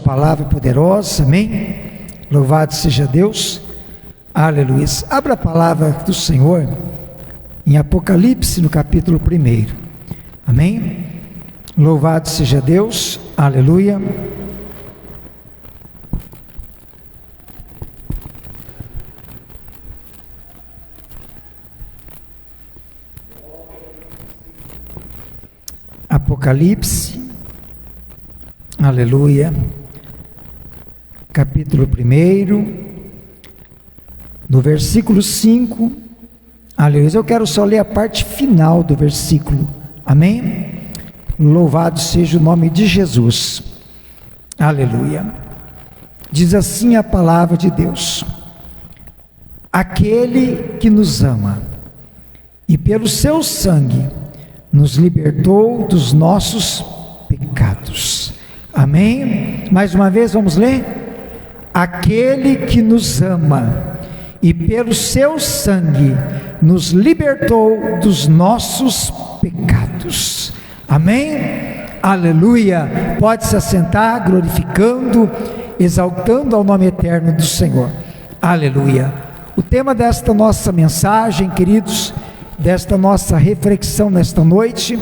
palavra poderosa, amém? Louvado seja Deus, aleluia. Abra a palavra do Senhor em Apocalipse, no capítulo 1, amém? Louvado seja Deus, aleluia. Apocalipse, aleluia, capítulo 1, no versículo 5, aleluia. Eu quero só ler a parte final do versículo, amém? Louvado seja o nome de Jesus, aleluia. Diz assim a palavra de Deus: aquele que nos ama e pelo seu sangue nos libertou dos nossos pecados. Amém? Mais uma vez vamos ler? Aquele que nos ama e pelo seu sangue nos libertou dos nossos pecados. Amém? Aleluia. Pode se assentar, glorificando, exaltando ao nome eterno do Senhor. Aleluia. O tema desta nossa mensagem, queridos, desta nossa reflexão nesta noite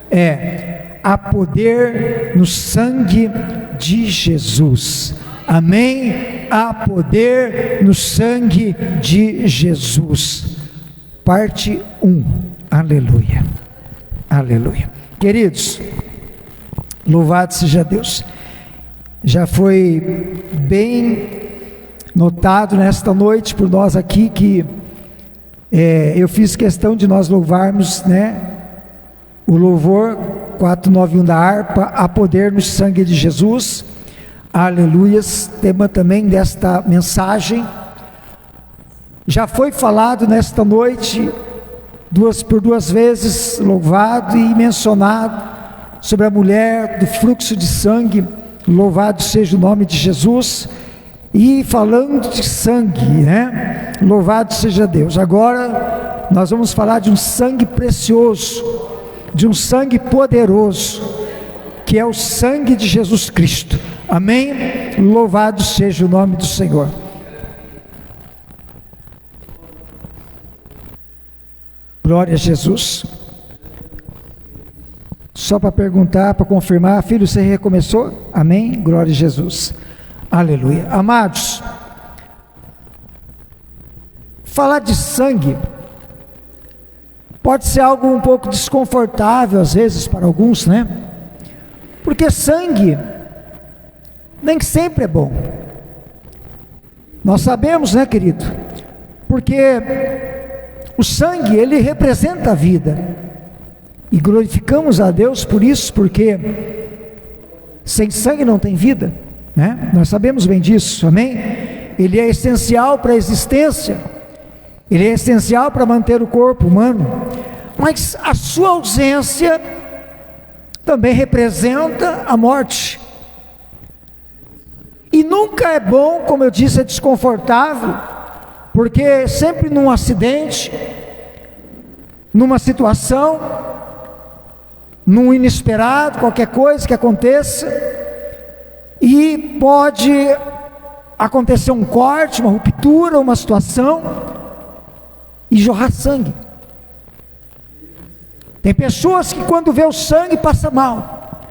é: há poder no sangue de Jesus. Amém? Há poder no sangue de Jesus. Parte 1. Aleluia. Aleluia. Queridos, louvado seja Deus. Já foi bem notado nesta noite por nós aqui que eu fiz questão de nós louvarmos, o louvor 491 da harpa, há poder no sangue de Jesus, aleluias. Tema também desta mensagem, já foi falado nesta noite, por duas vezes louvado e mencionado, sobre a mulher do fluxo de sangue, louvado seja o nome de Jesus. E falando de sangue, louvado seja Deus. Agora nós vamos falar de um sangue precioso, de um sangue poderoso, que é o sangue de Jesus Cristo. Amém? Louvado seja o nome do Senhor. Glória a Jesus. Só para perguntar, para confirmar, filho, você recomeçou? Amém? Glória a Jesus. Aleluia. Amados, falar de sangue pode ser algo um pouco desconfortável às vezes para alguns, porque sangue nem sempre é bom. Nós sabemos, querido, porque o sangue, ele representa a vida, e glorificamos a Deus por isso, porque sem sangue não tem vida. Nós sabemos bem disso, amém? Ele é essencial para a existência, ele é essencial para manter o corpo humano, mas a sua ausência também representa a morte, e nunca é bom, como eu disse, é desconfortável, porque sempre num acidente, numa situação, num inesperado, qualquer coisa que aconteça, e pode acontecer um corte, uma ruptura, uma situação, e jorrar sangue. Tem pessoas que quando vê o sangue passa mal.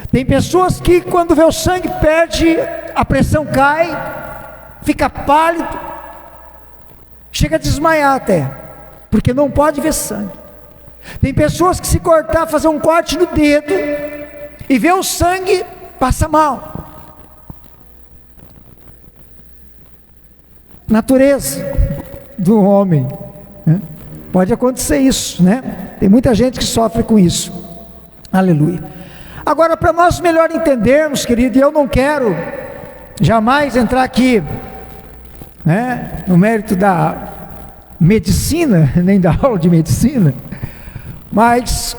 Tem pessoas que quando vê o sangue perde, a pressão cai, fica pálido, chega a desmaiar até, porque não pode ver sangue. Tem pessoas que se cortar, fazer um corte no dedo, e vê o sangue, passa mal. Natureza do homem, pode acontecer isso, tem muita gente que sofre com isso, aleluia. Agora, para nós melhor entendermos, querido, e eu não quero jamais entrar aqui, no mérito da medicina, nem da aula de medicina, mas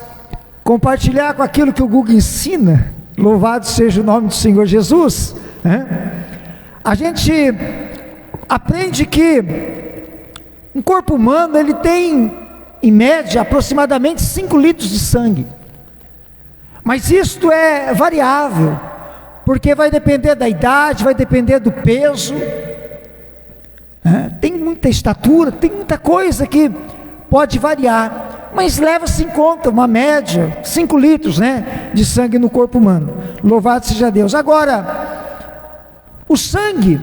compartilhar com aquilo que o Google ensina, louvado seja o nome do Senhor Jesus, a gente aprende que um corpo humano, ele tem em média aproximadamente 5 litros de sangue, mas isto é variável, porque vai depender da idade, vai depender do peso, tem muita estatura, tem muita coisa que pode variar, mas leva-se em conta uma média, 5 litros, de sangue no corpo humano. Louvado seja Deus. Agora, o sangue,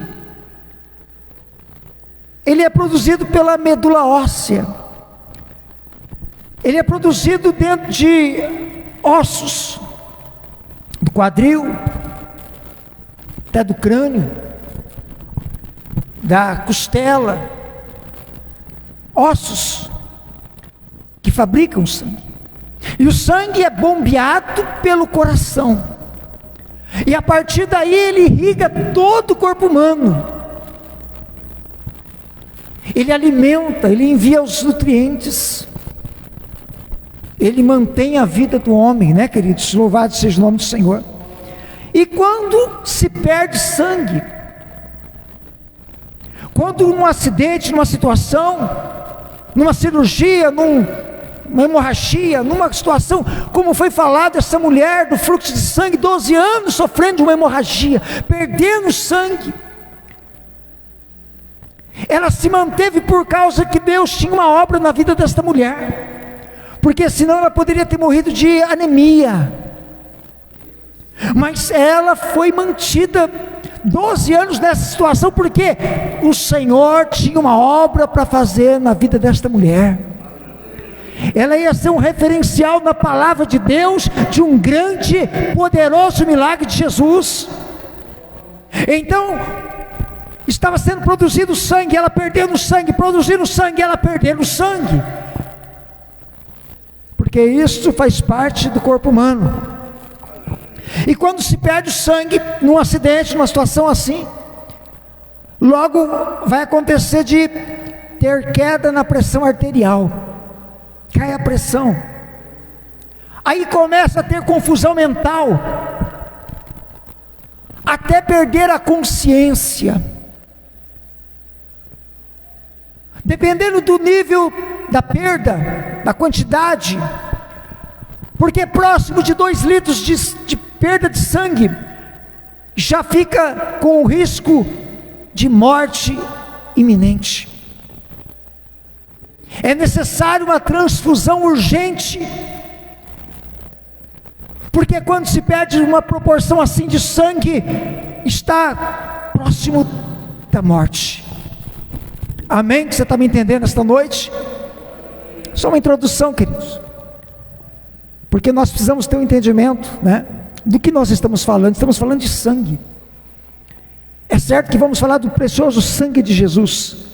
ele é produzido pela medula óssea, ele é produzido dentro de ossos, do quadril, até do crânio, da costela, ossos que fabricam sangue. E o sangue é bombeado pelo coração, e a partir daí ele irriga todo o corpo humano, ele alimenta, ele envia os nutrientes, ele mantém a vida do homem, queridos? Louvado seja o nome do Senhor. E quando se perde sangue, quando num acidente, numa situação, numa cirurgia, numa hemorragia, numa situação, como foi falado, essa mulher do fluxo de sangue, 12 anos sofrendo de uma hemorragia, perdendo sangue, ela se manteve por causa que Deus tinha uma obra na vida desta mulher, porque senão ela poderia ter morrido de anemia, mas ela foi mantida 12 anos nessa situação, porque o Senhor tinha uma obra para fazer na vida desta mulher. Ela ia ser um referencial na palavra de Deus, de um grande, poderoso milagre de Jesus. Então, estava sendo produzido sangue, ela perdendo sangue, produzindo sangue, ela perdendo sangue, porque isso faz parte do corpo humano. E quando se perde o sangue num acidente, numa situação assim, logo vai acontecer de ter queda na pressão arterial, cai a pressão, aí começa a ter confusão mental, até perder a consciência, dependendo do nível da perda, da quantidade, porque próximo de 2 litros de perda de sangue, já fica com o risco de morte iminente. É necessário uma transfusão urgente, porque quando se perde uma proporção assim de sangue, está próximo da morte. Amém? Que você está me entendendo esta noite? Só uma introdução, queridos, porque nós precisamos ter um entendimento, do que nós estamos falando. Estamos falando de sangue. É certo que vamos falar do precioso sangue de Jesus,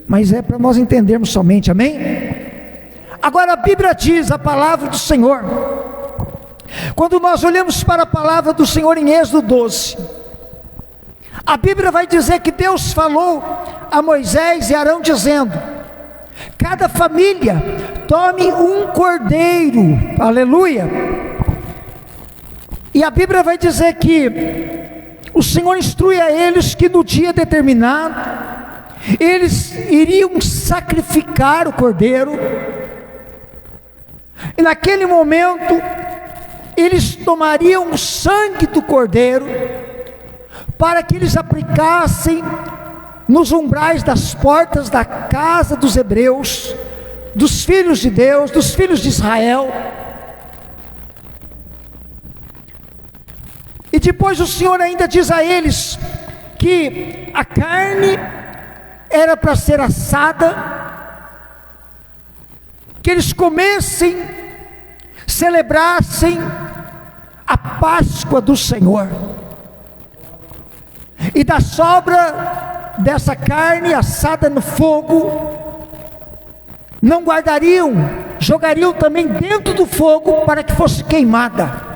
mas é para nós entendermos somente, amém? Agora a Bíblia diz, a palavra do Senhor, quando nós olhamos para a palavra do Senhor em Êxodo 12, a Bíblia vai dizer que Deus falou a Moisés e Arão dizendo: cada família tome um cordeiro, aleluia. E a Bíblia vai dizer que o Senhor instrui a eles que no dia determinado, eles iriam sacrificar o cordeiro, e naquele momento, eles tomariam o sangue do cordeiro, para que eles aplicassem nos umbrais das portas da casa dos hebreus, dos filhos de Deus, dos filhos de Israel. E depois o Senhor ainda diz a eles que a carne era para ser assada, que eles comessem, celebrassem a Páscoa do Senhor, e da sobra dessa carne assada no fogo, não guardariam, jogariam também dentro do fogo para que fosse queimada.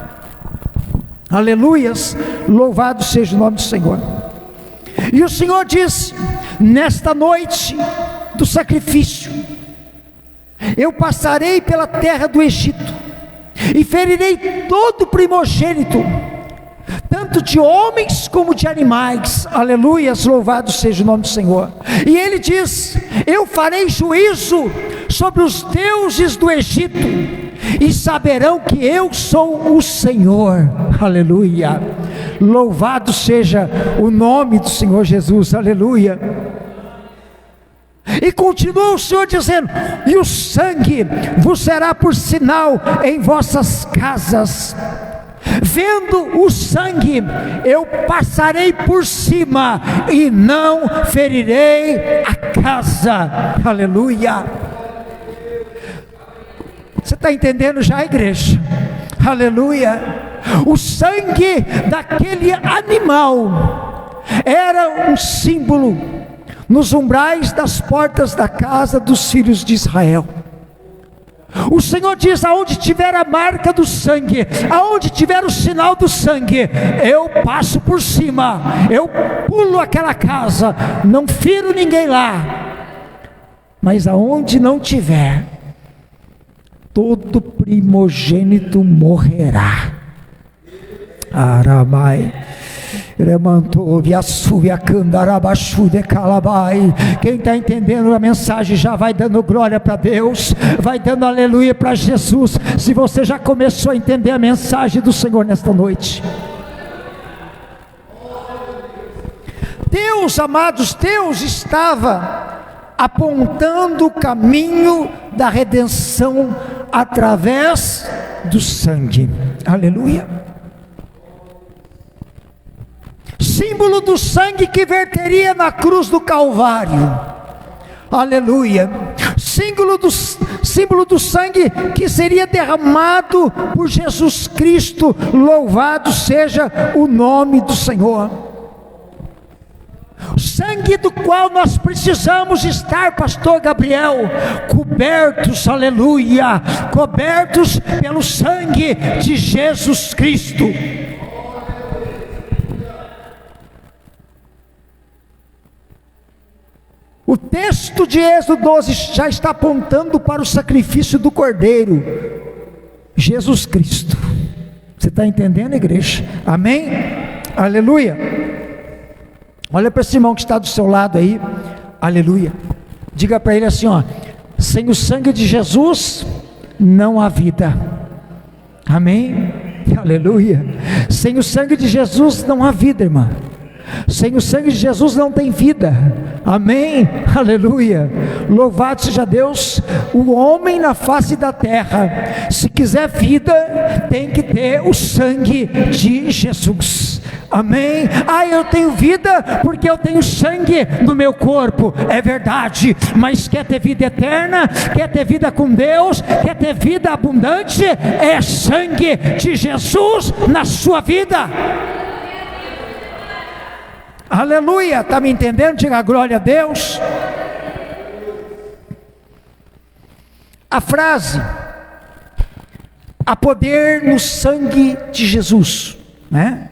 Aleluias, louvado seja o nome do Senhor. E o Senhor diz: nesta noite do sacrifício, eu passarei pela terra do Egito, e ferirei todo primogênito, tanto de homens como de animais. Aleluias, louvado seja o nome do Senhor. E ele diz: eu farei juízo sobre os deuses do Egito, e saberão que eu sou o Senhor. Aleluia, Louvado seja o nome do Senhor Jesus, aleluia. E continua o Senhor dizendo: e o sangue vos será por sinal em vossas casas. Vendo o sangue, eu passarei por cima e não ferirei a casa. Aleluia. Você está entendendo já, igreja? Aleluia. O sangue daquele animal era um símbolo nos umbrais das portas da casa dos filhos de Israel. O Senhor diz: aonde tiver a marca do sangue, aonde tiver o sinal do sangue, eu passo por cima, eu pulo aquela casa, não firo ninguém lá. Mas aonde não tiver, todo primogênito morrerá. Aramai. Quem está entendendo a mensagem já vai dando glória para Deus, vai dando aleluia para Jesus. Se você já começou a entender a mensagem do Senhor nesta noite, Deus, amados, Deus estava apontando o caminho da redenção através do sangue. Aleluia. Símbolo do sangue que verteria na cruz do Calvário. Aleluia. Símbolo do sangue que seria derramado por Jesus Cristo. Louvado seja o nome do Senhor. Sangue do qual nós precisamos estar, pastor Gabriel, cobertos, aleluia, cobertos pelo sangue de Jesus Cristo. O texto de Êxodo 12 já está apontando para o sacrifício do Cordeiro, Jesus Cristo. Você está entendendo, igreja? Amém? Aleluia. Olha para esse irmão que está do seu lado aí, aleluia. Diga para ele assim, ó: sem o sangue de Jesus não há vida. Amém? Aleluia. Sem o sangue de Jesus não há vida, irmã. Sem o sangue de Jesus não tem vida. Amém, aleluia. Louvado seja Deus. O homem na face da terra, se quiser vida, tem que ter o sangue de Jesus. Amém. Eu tenho vida porque eu tenho sangue no meu corpo. É verdade, mas quer ter vida eterna, quer ter vida com Deus, quer ter vida abundante, é sangue de Jesus na sua vida. Aleluia, está me entendendo? Diga glória a Deus. A frase: há poder no sangue de Jesus, né?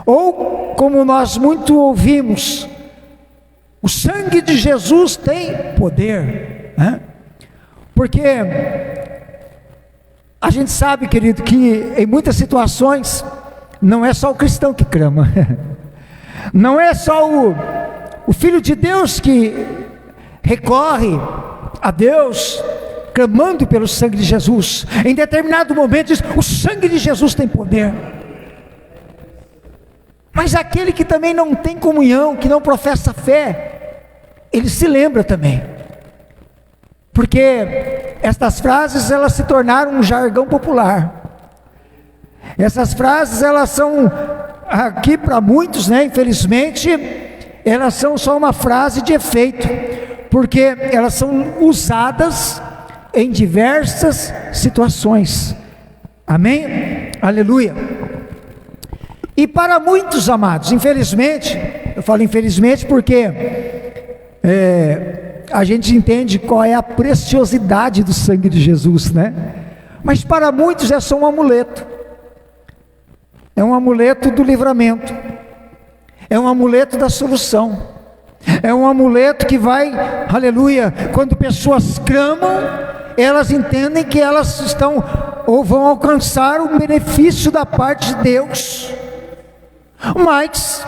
Ou como nós muito ouvimos, o sangue de Jesus tem poder, né? Porque a gente sabe, querido, que em muitas situações não é só o cristão que clama. Não é só o Filho de Deus que recorre a Deus, clamando pelo sangue de Jesus. Em determinado momento diz: o sangue de Jesus tem poder. Mas aquele que também não tem comunhão, que não professa fé, ele se lembra também. Porque estas frases, elas se tornaram um jargão popular. Essas frases, elas são... aqui para muitos, né, infelizmente, elas são só uma frase de efeito, porque elas são usadas em diversas situações. Amém? Aleluia. E para muitos, amados, infelizmente, eu falo infelizmente porque a gente entende qual é a preciosidade do sangue de Jesus, né? Mas para muitos é só um amuleto. É um amuleto do livramento, é um amuleto da solução, é um amuleto que vai, aleluia, quando pessoas clamam, elas entendem que elas estão, ou vão alcançar o benefício da parte de Deus. Mas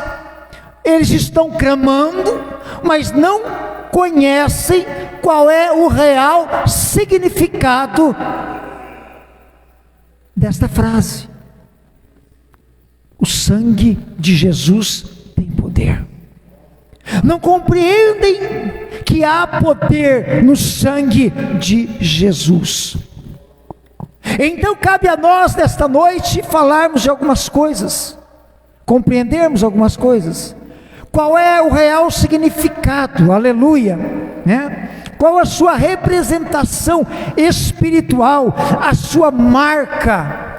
eles estão clamando, mas não conhecem qual é o real significado desta frase. o sangue de Jesus tem poder. Não compreendem que há poder no sangue de Jesus. Então cabe a nós nesta noite falarmos de algumas coisas, compreendermos algumas coisas. Qual é o real significado, aleluia, né? Qual a sua representação espiritual, a sua marca?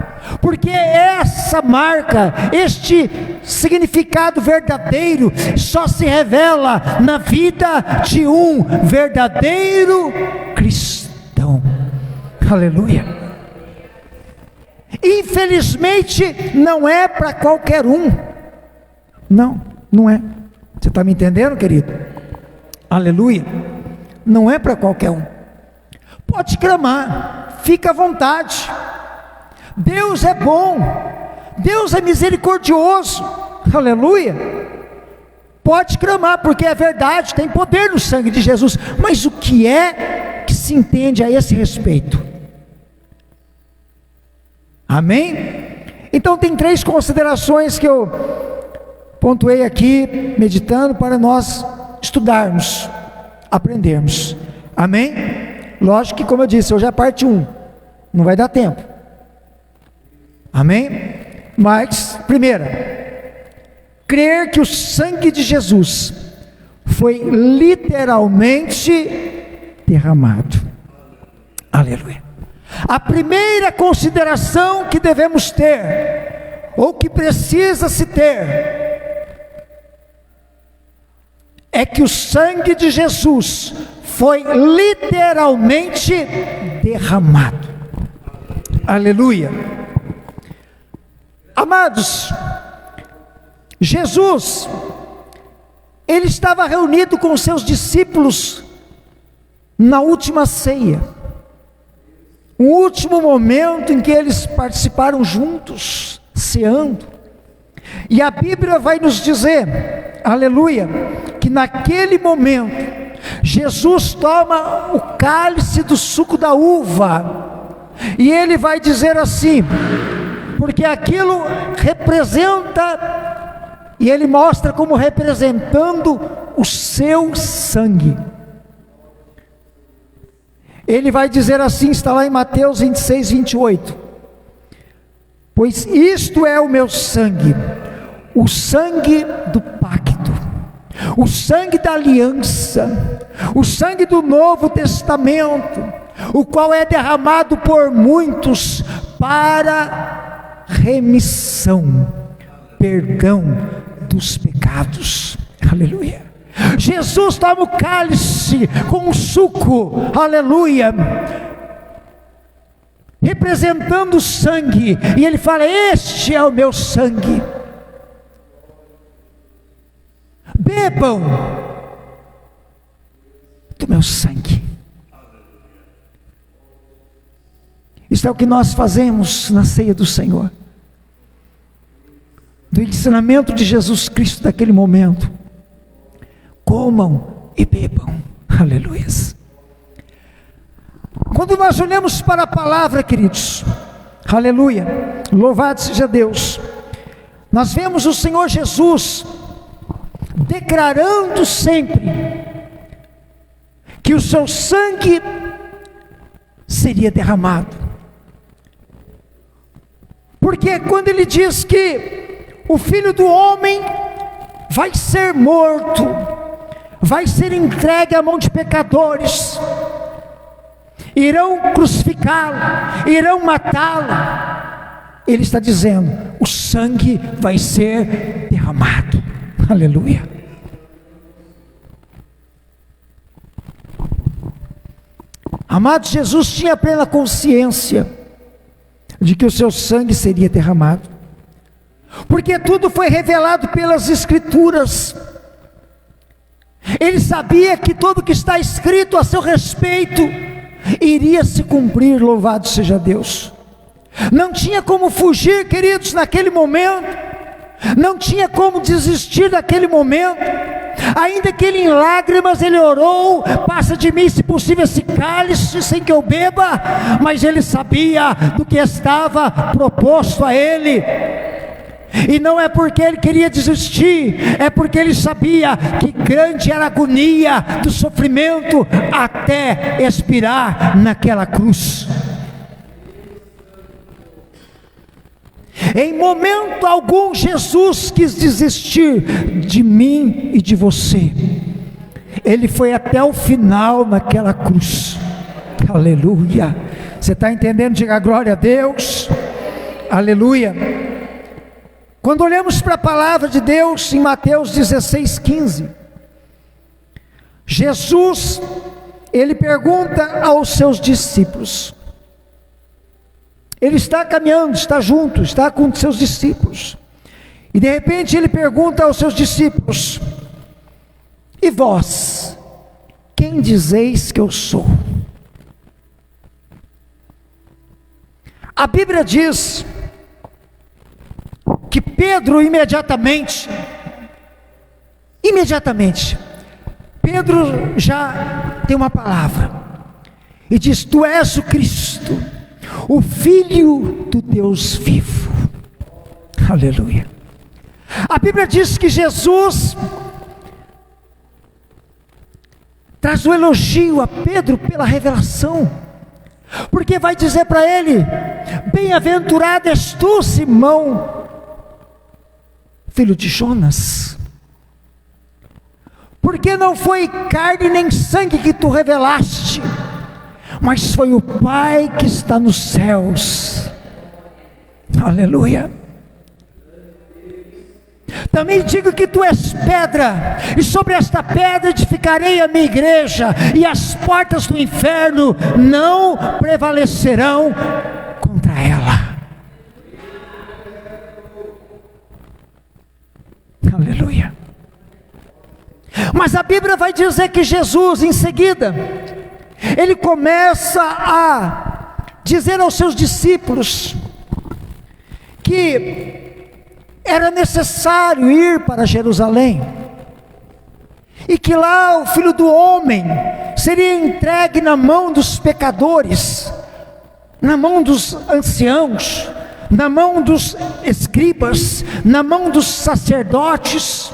Porque essa marca, este significado verdadeiro, só se revela na vida de um verdadeiro cristão, aleluia. Infelizmente, não é para qualquer um, não é. Você está me entendendo, querido? Aleluia. Não é para qualquer um. Pode clamar, fica à vontade. Deus é bom, Deus é misericordioso, aleluia. Pode clamar, porque é verdade, tem poder no sangue de Jesus. Mas o que é que se entende a esse respeito? Amém? Então tem 3 considerações que eu pontuei aqui, meditando, para nós estudarmos, aprendermos. Amém? Lógico que, como eu disse, hoje é a parte 1, não vai dar tempo. Amém? Mas, primeira, crer que o sangue de Jesus foi literalmente derramado. Aleluia. A primeira consideração que devemos ter, ou que precisa se ter, é que o sangue de Jesus foi literalmente derramado. Aleluia. Amados, Jesus, ele estava reunido com os seus discípulos na última ceia, o último momento em que eles participaram juntos, ceando. E a Bíblia vai nos dizer, aleluia, que naquele momento, Jesus toma o cálice do suco da uva, e ele vai dizer assim, porque aquilo representa, e ele mostra como representando o seu sangue. Ele vai dizer assim, está lá em Mateus 26, 28. Pois isto é o meu sangue, o sangue do pacto, o sangue da aliança, o sangue do Novo Testamento, o qual é derramado por muitos para remissão, perdão dos pecados. Aleluia. Jesus toma o cálice com o suco, aleluia, representando o sangue, e ele fala: este é o meu sangue, bebam do meu sangue. Isso é o que nós fazemos na ceia do Senhor, do ensinamento de Jesus Cristo daquele momento. Comam e bebam, aleluia. Quando nós olhamos para a palavra, queridos, aleluia, louvado seja Deus, nós vemos o Senhor Jesus declarando sempre que o seu sangue seria derramado. Porque quando ele diz que o Filho do Homem vai ser morto, vai ser entregue à mão de pecadores, irão crucificá-lo, irão matá-lo, ele está dizendo: o sangue vai ser derramado, aleluia. Amado, Jesus tinha plena consciência de que o seu sangue seria derramado, porque tudo foi revelado pelas Escrituras. Ele sabia que tudo que está escrito a seu respeito iria se cumprir, louvado seja Deus. Não tinha como fugir, queridos, naquele momento, não tinha como desistir daquele momento. Ainda que ele em lágrimas ele orou: passa de mim se possível esse cálice sem que eu beba, mas ele sabia do que estava proposto a ele. E não é porque ele queria desistir, é porque ele sabia que grande era a agonia do sofrimento até expirar naquela cruz. Em momento algum Jesus quis desistir de mim e de você. Ele foi até o final naquela cruz. Aleluia. Você está entendendo? Diga glória a Deus. Aleluia. Quando olhamos para a palavra de Deus em Mateus 16:15, Jesus, ele pergunta aos seus discípulos. Ele está caminhando, está junto, está com seus discípulos. E de repente ele pergunta aos seus discípulos: e vós, quem dizeis que eu sou? A Bíblia diz que Pedro imediatamente, Pedro já tem uma palavra, e diz: tu és o Cristo, o Filho do Deus vivo. Aleluia. A Bíblia diz que Jesus traz um elogio a Pedro pela revelação, porque vai dizer para ele: bem-aventurado és tu, Simão, filho de Jonas, porque não foi carne nem sangue que tu revelaste, mas foi o Pai que está nos céus. Aleluia. Também digo que tu és pedra, e sobre esta pedra edificarei a minha igreja, e as portas do inferno não prevalecerão contra ela. Aleluia. Mas a Bíblia vai dizer que Jesus, em seguida, ele começa a dizer aos seus discípulos que era necessário ir para Jerusalém, e que lá o Filho do Homem seria entregue na mão dos pecadores, na mão dos anciãos, na mão dos escribas, na mão dos sacerdotes.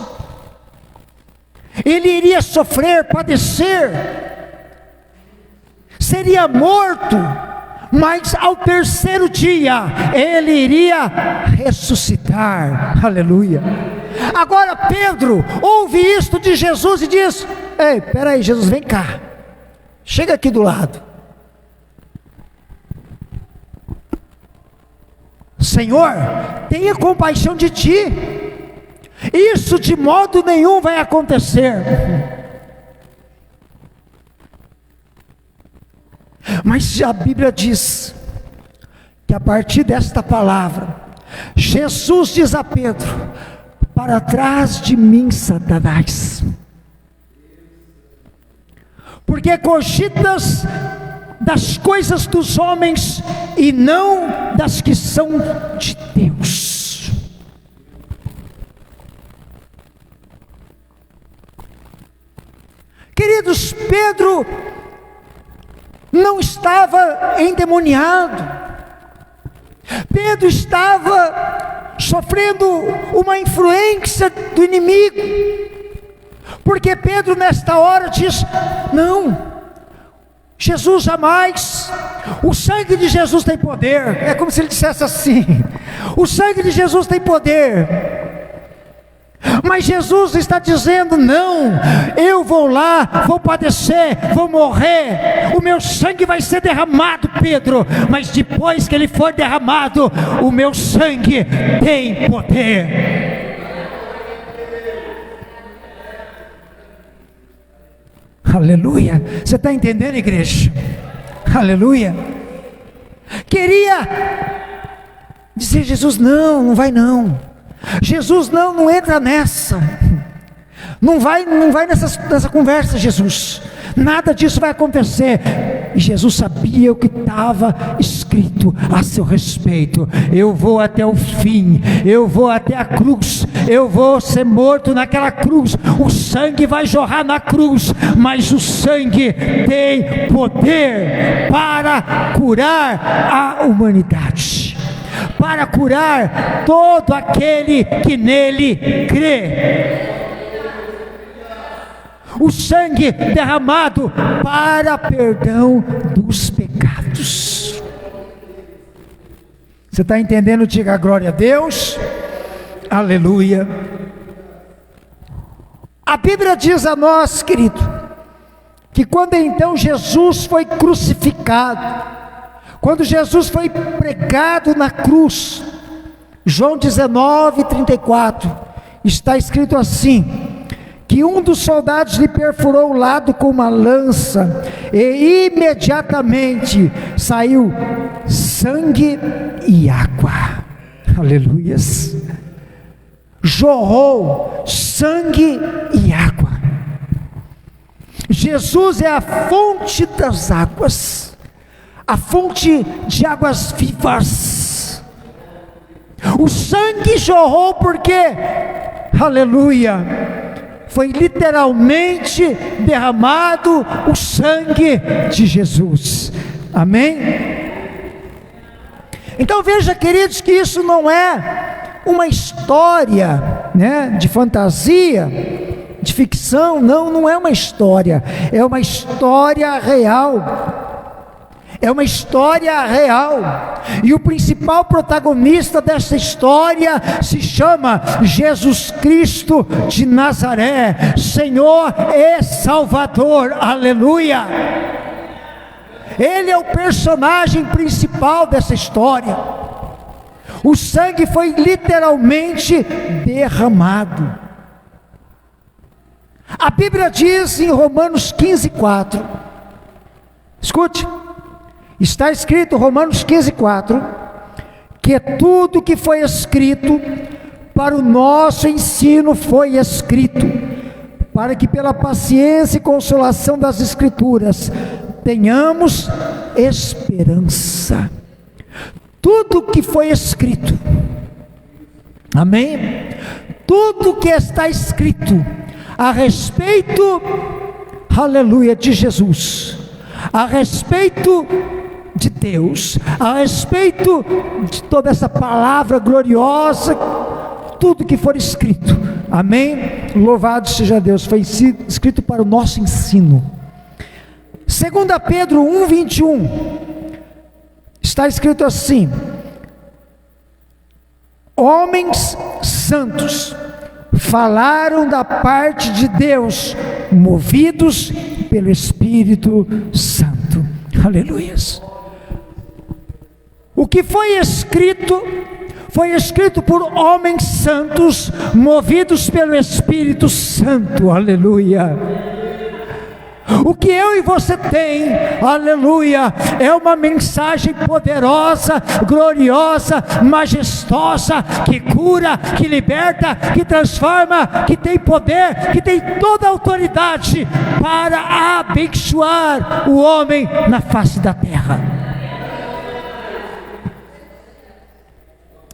Ele iria sofrer, padecer, seria morto, mas ao terceiro dia ele iria ressuscitar. Aleluia. Agora Pedro ouve isto de Jesus e diz: ei, peraí, Jesus, vem cá, chega aqui do lado. Senhor, tenha compaixão de ti, isso de modo nenhum vai acontecer. Mas a Bíblia diz que a partir desta palavra, Jesus diz a Pedro: para trás de mim, Satanás, porque cogitas das coisas dos homens e não das que são de Deus. Queridos, Pedro não estava endemoniado, Pedro estava sofrendo uma influência do inimigo, porque Pedro nesta hora diz: não, Jesus jamais, o sangue de Jesus tem poder. É como se ele dissesse assim: o sangue de Jesus tem poder. Mas Jesus está dizendo: não, eu vou lá, vou padecer, vou morrer, o meu sangue vai ser derramado, Pedro, mas depois que ele for derramado, o meu sangue tem poder. Aleluia. Você está entendendo, igreja? Aleluia. Queria dizer: Jesus, não, não vai não. Jesus, não entra nessa. Não vai nessa conversa, Jesus. Nada disso vai acontecer. E Jesus sabia o que estava escrito a seu respeito: eu vou até o fim, eu vou até a cruz, eu vou ser morto naquela cruz, o sangue vai jorrar na cruz, mas o sangue tem poder para curar a humanidade, para curar todo aquele que nele crê. O sangue derramado para perdão dos pecados. Você está entendendo? Diga glória a Deus. Aleluia. A Bíblia diz a nós, querido, que quando então Jesus foi crucificado, quando Jesus foi pregado na cruz, João 19:34, está escrito assim: que um dos soldados lhe perfurou o lado com uma lança, e imediatamente saiu sangue e água. Aleluias. Jorrou sangue e água. Jesus é a fonte das águas, a fonte de águas vivas. O sangue jorrou porque, aleluia, foi literalmente derramado o sangue de Jesus. Amém? Então veja, queridos, que isso não é uma história, né, de fantasia, de ficção. Não é uma história, é uma história real. É uma história real, e o principal protagonista dessa história se chama Jesus Cristo de Nazaré, Senhor e Salvador. Aleluia! Ele é o personagem principal dessa história. O sangue foi literalmente derramado. A Bíblia diz em Romanos 15:4, escute, está escrito Romanos 15:4, que tudo que foi escrito para o nosso ensino foi escrito, para que pela paciência e consolação das Escrituras tenhamos esperança. Tudo que foi escrito, amém? Tudo que está escrito a respeito, aleluia, de Jesus, a respeito de Deus, a respeito de toda essa palavra gloriosa, tudo que for escrito, amém? Louvado seja Deus, foi escrito para o nosso ensino. 2 Pedro 1:21, está escrito assim: homens santos falaram da parte de Deus, movidos pelo Espírito Santo. Aleluias. O que foi escrito por homens santos, movidos pelo Espírito Santo. Aleluia. O que eu e você tem, aleluia, é uma mensagem poderosa, gloriosa, majestosa, que cura, que liberta, que transforma, que tem poder, que tem toda a autoridade para abençoar o homem na face da terra.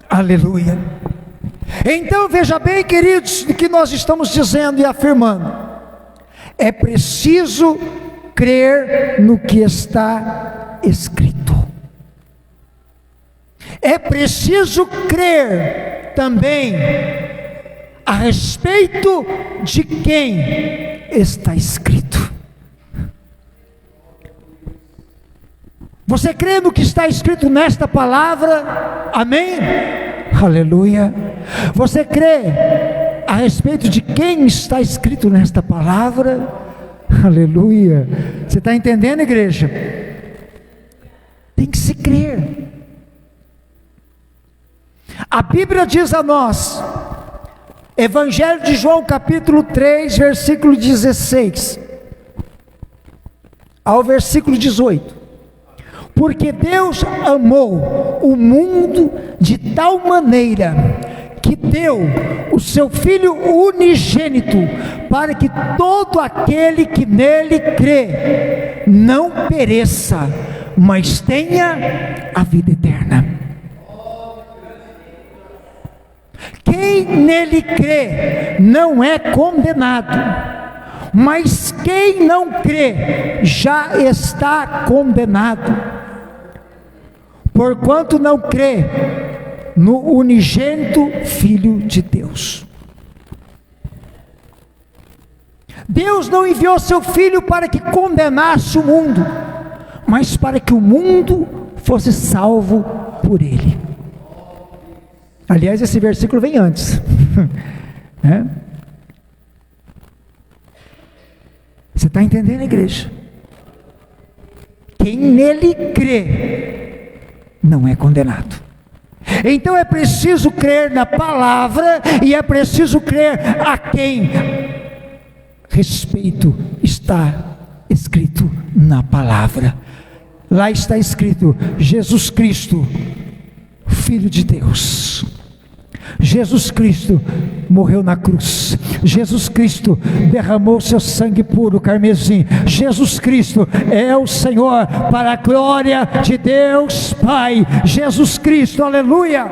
Aleluia. Então veja bem, queridos, o que nós estamos dizendo e afirmando: é preciso crer no que está escrito. É preciso crer também a respeito de quem está escrito. Você crê no que está escrito nesta palavra? Amém? Aleluia. Você crê a respeito de quem está escrito nesta palavra? Aleluia. Você está entendendo, igreja? Tem que se crer. A Bíblia diz a nós, Evangelho de João capítulo 3, versículo 16 ao versículo 18: porque Deus amou o mundo de tal maneira que deu o seu Filho unigênito, para que todo aquele que nele crê não pereça, mas tenha a vida eterna. Quem nele crê não é condenado, mas quem não crê já está condenado, porquanto não crê no unigênito Filho de Deus. Deus não enviou seu Filho para que condenasse o mundo, mas para que o mundo fosse salvo por Ele. Aliás, esse versículo vem antes. Você está entendendo, igreja? Quem nele crê não é condenado. Então é preciso crer na palavra, e é preciso crer a quem respeito está escrito na palavra. Lá está escrito: Jesus Cristo, Filho de Deus. Jesus Cristo morreu na cruz. Jesus Cristo derramou seu sangue puro, carmesim. Jesus Cristo é o Senhor, para a glória de Deus Pai. Jesus Cristo, aleluia,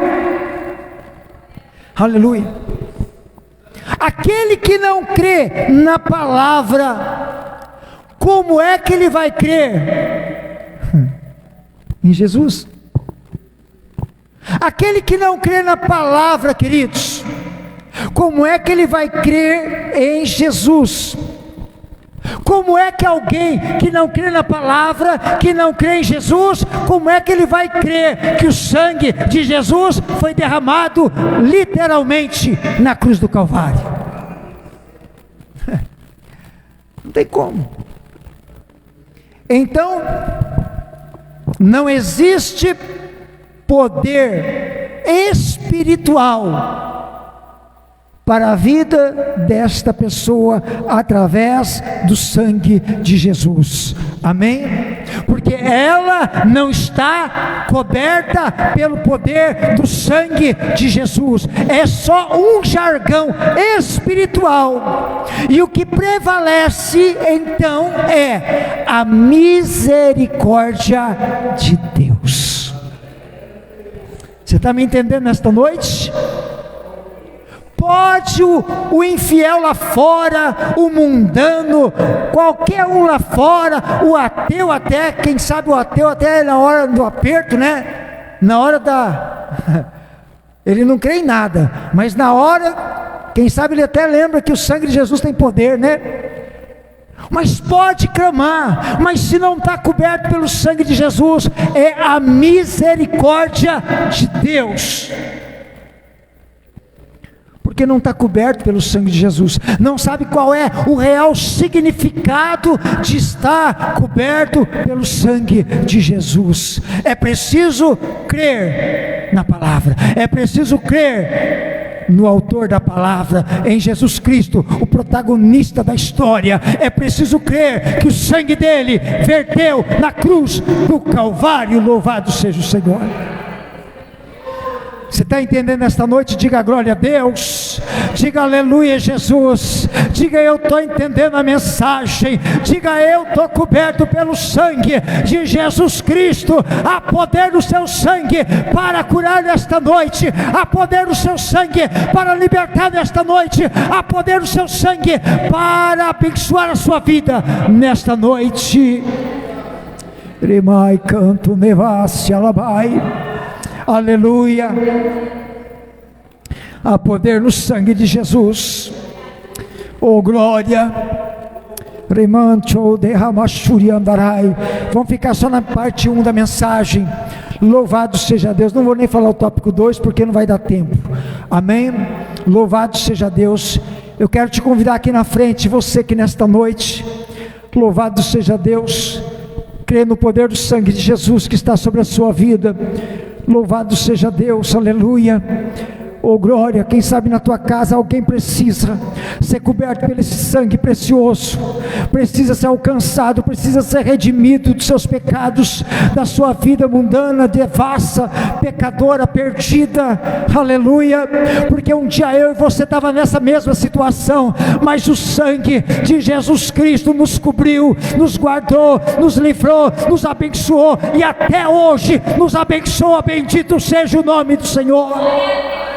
aleluia. Aquele que não crê na palavra, como é que ele vai crer? Em Jesus. Aquele que não crê na palavra, queridos, como é que ele vai crer em Jesus? Como é que alguém que não crê na palavra, que não crê em Jesus, como é que ele vai crer que o sangue de Jesus foi derramado literalmente na cruz do Calvário? Não tem como. Então, não existe poder espiritual para a vida desta pessoa através do sangue de Jesus. Amém? Porque ela não está coberta pelo poder do sangue de Jesus. É só um jargão espiritual. E o que prevalece então é a misericórdia de Deus. Você está me entendendo nesta noite? Pode o infiel lá fora, o mundano, qualquer um lá fora, o ateu até, quem sabe o ateu até na hora do aperto, né? Na hora da... ele não crê em nada, mas na hora, quem sabe ele até lembra que o sangue de Jesus tem poder, né? Mas pode clamar, mas se não está coberto pelo sangue de Jesus, é a misericórdia de Deus. Porque não está coberto pelo sangue de Jesus, não sabe qual é o real significado de estar coberto pelo sangue de Jesus. É preciso crer na palavra, é preciso crer no autor da palavra, em Jesus Cristo, o protagonista da história. É preciso crer que o sangue dele verteu na cruz do Calvário. Louvado seja o Senhor. Você está entendendo esta noite? Diga glória a Deus, diga aleluia Jesus, diga eu estou entendendo a mensagem, diga eu estou coberto pelo sangue de Jesus Cristo. Há poder no seu sangue para curar nesta noite, há poder no seu sangue para libertar nesta noite, há poder no seu sangue para abençoar a sua vida nesta noite. Remai canto nevasse alabai. Aleluia. Há poder no sangue de Jesus. Oh glória. Remancho derramachuri andarai. Vamos ficar só na parte 1 da mensagem. Louvado seja Deus. Não vou nem falar o tópico 2 porque não vai dar tempo. Amém? Louvado seja Deus. Eu quero te convidar aqui na frente, você que nesta noite, louvado seja Deus, crê no poder do sangue de Jesus que está sobre a sua vida. Louvado seja Deus, aleluia. Oh glória, quem sabe na tua casa alguém precisa ser coberto pelo esse sangue precioso, precisa ser alcançado, precisa ser redimido dos seus pecados, da sua vida mundana, devassa, pecadora, perdida, aleluia, porque um dia eu e você estava nessa mesma situação, mas o sangue de Jesus Cristo nos cobriu, nos guardou, nos livrou, nos abençoou, e até hoje nos abençoa. Bendito seja o nome do Senhor.